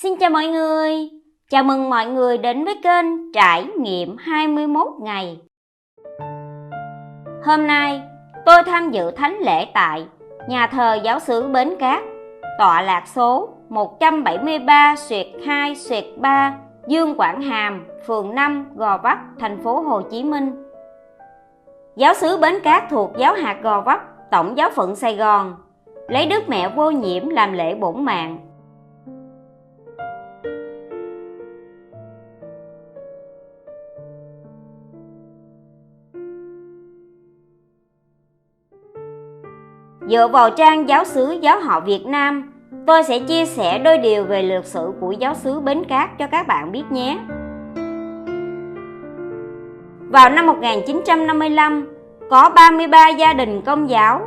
Xin chào mọi người, chào mừng mọi người đến với kênh Trải nghiệm 21 ngày. Hôm nay, tôi tham dự thánh lễ tại nhà thờ giáo xứ Bến Cát, tọa lạc số 173/2/3 Dương Quảng Hàm, phường 5, Gò Vấp, thành phố Hồ Chí Minh. Giáo xứ Bến Cát thuộc giáo hạt Gò Vấp, Tổng giáo phận Sài Gòn, lấy Đức Mẹ Vô Nhiễm làm lễ bổn mạng. Dựa vào trang Giáo xứ Giáo họ Việt Nam, tôi sẽ chia sẻ đôi điều về lịch sử của giáo xứ Bến Cát cho các bạn biết nhé. Vào năm 1955, có 33 gia đình Công giáo,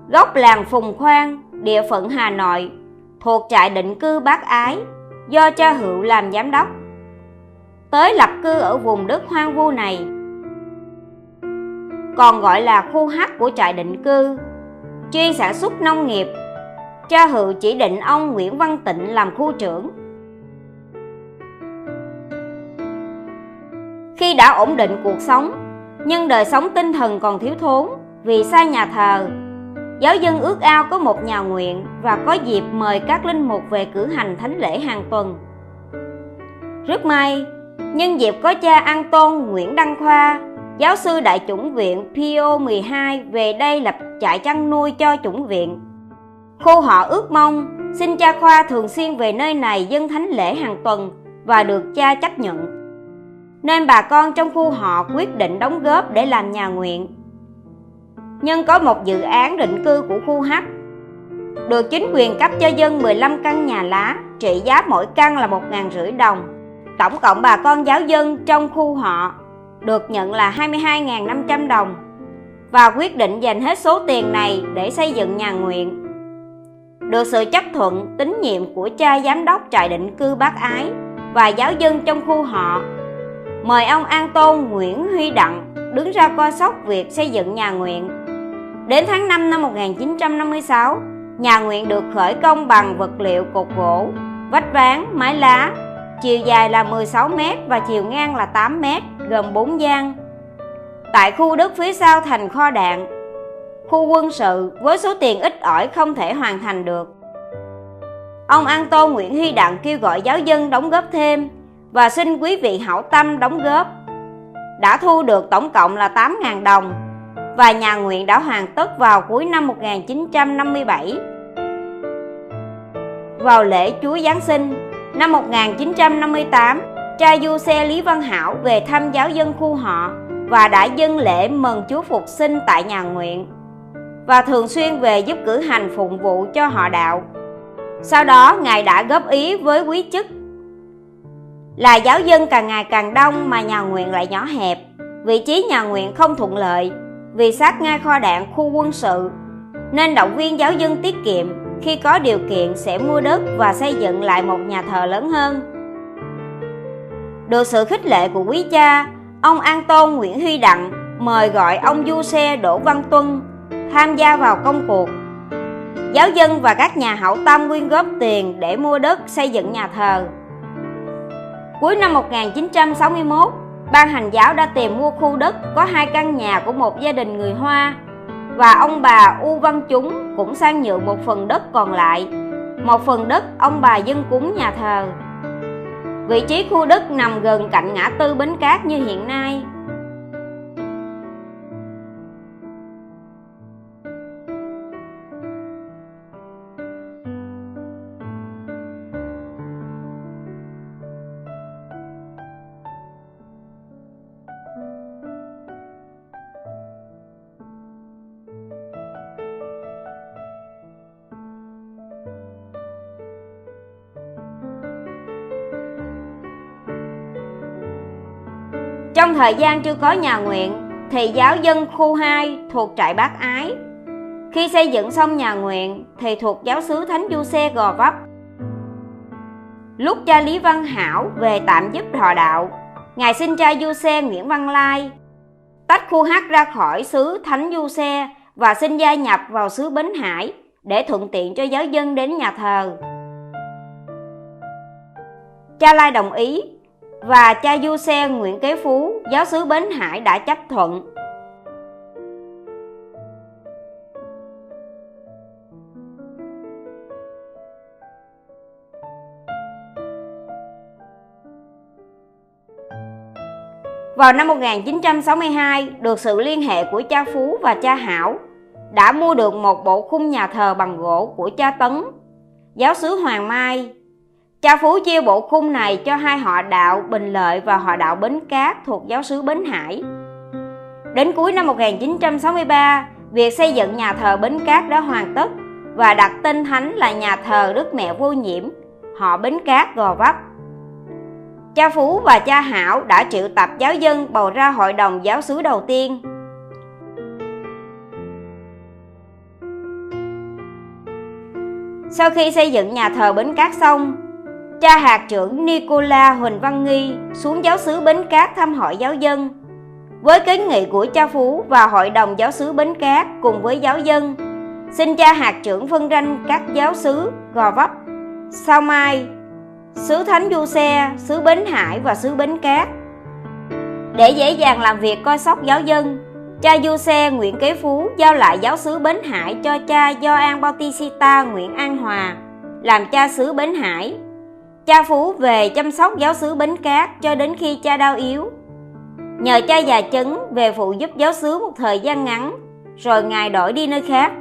gốc làng Phùng Khoan, địa phận Hà Nội, thuộc trại định cư Bác Ái, do cha Hựu làm giám đốc, tới lập cư ở vùng đất hoang vu này, còn gọi là khu H của trại định cư, chuyên sản xuất nông nghiệp. Cha Hựu chỉ định ông Nguyễn Văn Tịnh làm khu trưởng. Khi đã ổn định cuộc sống, nhưng đời sống tinh thần còn thiếu thốn vì xa nhà thờ, giáo dân ước ao có một nhà nguyện và có dịp mời các linh mục về cử hành thánh lễ hàng tuần. Rất may, nhân dịp có cha An Tôn Nguyễn Đăng Khoa, giáo sư Đại chủng viện Pio 12 về đây lập trại chăn nuôi cho chủng viện. Khu họ ước mong xin cha Khoa thường xuyên về nơi này dâng thánh lễ hàng tuần và được cha chấp nhận, nên bà con trong khu họ quyết định đóng góp để làm nhà nguyện. Nhưng có một dự án định cư của khu H được chính quyền cấp cho dân 15 căn nhà lá, trị giá mỗi căn là 1.500 đồng. Tổng cộng bà con giáo dân trong khu họ được nhận là 22.500 đồng và quyết định dành hết số tiền này để xây dựng nhà nguyện. Được sự chấp thuận tín nhiệm của cha giám đốc trại định cư Bác Ái và giáo dân trong khu họ, mời ông An Tôn Nguyễn Huy Đặng đứng ra coi sóc việc xây dựng nhà nguyện. Đến tháng 5 năm 1956, nhà nguyện được khởi công bằng vật liệu cột gỗ, vách ván, mái lá, chiều dài là 16 m và chiều ngang là 8 m, gồm 4 gian. Tại khu đất phía sau thành kho đạn, khu quân sự với số tiền ít ỏi không thể hoàn thành được. Ông An Tôn Nguyễn Huy Đặng kêu gọi giáo dân đóng góp thêm và xin quý vị hảo tâm đóng góp. Đã thu được tổng cộng là 8.000 đồng và nhà nguyện đã hoàn tất vào cuối năm 1957. Vào lễ Chúa Giáng sinh năm 1958, cha Du Xe Lý Văn Hảo về thăm giáo dân khu họ và đã dâng lễ mừng Chúa Phục sinh tại nhà nguyện và thường xuyên về giúp cử hành phụng vụ cho họ đạo. Sau đó, Ngài đã góp ý với quý chức là giáo dân càng ngày càng đông mà nhà nguyện lại nhỏ hẹp. Vị trí nhà nguyện không thuận lợi vì sát ngay kho đạn khu quân sự, nên động viên giáo dân tiết kiệm, khi có điều kiện sẽ mua đất và xây dựng lại một nhà thờ lớn hơn. Được sự khích lệ của quý cha, ông An Tôn Nguyễn Huy Đặng mời gọi ông Du Xe Đỗ Văn Tuân tham gia vào công cuộc. Giáo dân và các nhà hảo tâm quyên góp tiền để mua đất xây dựng nhà thờ. Cuối năm 1961, Ban hành giáo đã tìm mua khu đất có 2 căn nhà của một gia đình người Hoa, và ông bà U Văn Chúng cũng sang nhượng một phần đất còn lại. Một phần đất ông bà dâng cúng nhà thờ. Vị trí khu đất nằm gần cạnh ngã tư Bến Cát như hiện nay. Trong thời gian chưa có nhà nguyện thì giáo dân khu 2 thuộc trại Bác Ái. Khi xây dựng xong nhà nguyện thì thuộc giáo xứ Thánh Du Xe Gò Vấp. Lúc cha Lý Văn Hảo về tạm giúp họ đạo, Ngài xin cha Du Xe Nguyễn Văn Lai tách khu H ra khỏi xứ Thánh Du Xe và xin gia nhập vào xứ Bến Hải để thuận tiện cho giáo dân đến nhà thờ. cha Lai đồng ý và cha Du Xe Nguyễn Kế Phú, giáo xứ Bến Hải đã chấp thuận. Vào năm 1962, được sự liên hệ của cha Phú và cha Hảo, đã mua được một bộ khung nhà thờ bằng gỗ của cha Tấn, giáo xứ Hoàng Mai. Cha Phú chia bộ khung này cho hai họ đạo Bình Lợi và họ đạo Bến Cát thuộc giáo xứ Bến Hải. Đến cuối năm 1963, việc xây dựng nhà thờ Bến Cát đã hoàn tất và đặt tên thánh là nhà thờ Đức Mẹ Vô Nhiễm, họ Bến Cát Gò Vấp. Cha Phú và cha Hảo đã triệu tập giáo dân bầu ra hội đồng giáo xứ đầu tiên. Sau khi xây dựng nhà thờ Bến Cát xong, cha hạt trưởng Nicola Huỳnh Văn Nghi xuống giáo xứ Bến Cát thăm hỏi giáo dân. Với kiến nghị của cha Phú và hội đồng giáo xứ Bến Cát cùng với giáo dân, xin cha hạt trưởng phân ranh các giáo xứ Gò Vấp, Sao Mai, xứ Thánh Du Xe, xứ Bến Hải và xứ Bến Cát. Để dễ dàng làm việc coi sóc giáo dân, cha Du Xe Nguyễn Kế Phú giao lại giáo xứ Bến Hải cho cha Gioan Bautista Nguyễn An Hòa làm cha xứ Bến Hải. Cha Phú về chăm sóc giáo xứ Bến Cát cho đến khi cha đau yếu. Nhờ cha già Chấn về phụ giúp giáo xứ một thời gian ngắn, rồi ngài đổi đi nơi khác.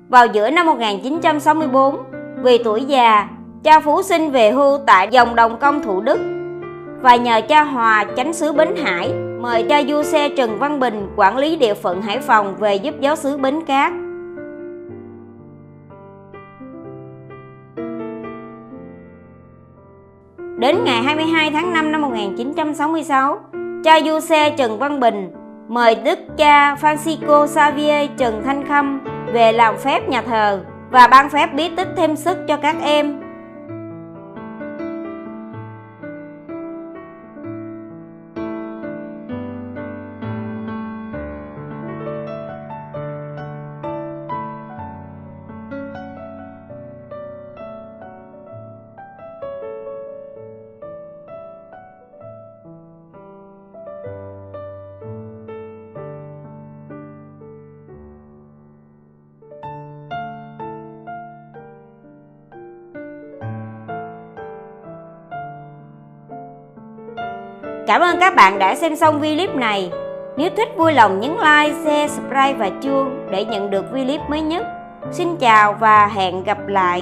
Vào giữa năm 1964, vì tuổi già, cha Phú xin về hưu tại dòng Đồng Công Thủ Đức và nhờ cha Hòa chánh xứ Bến Hải mời cha Du Xe Trần Văn Bình quản lý địa phận Hải Phòng về giúp giáo xứ Bến Cát. Đến ngày 22 tháng 5 năm 1966, cha Du Xe Trần Văn Bình mời đức cha Francisco Xavier Trần Thanh Khâm về làm phép nhà thờ và ban phép bí tích thêm sức cho các em. Cảm ơn các bạn đã xem xong video clip này. Nếu thích vui lòng nhấn like, share, subscribe và chuông để nhận được video clip mới nhất. Xin chào và hẹn gặp lại.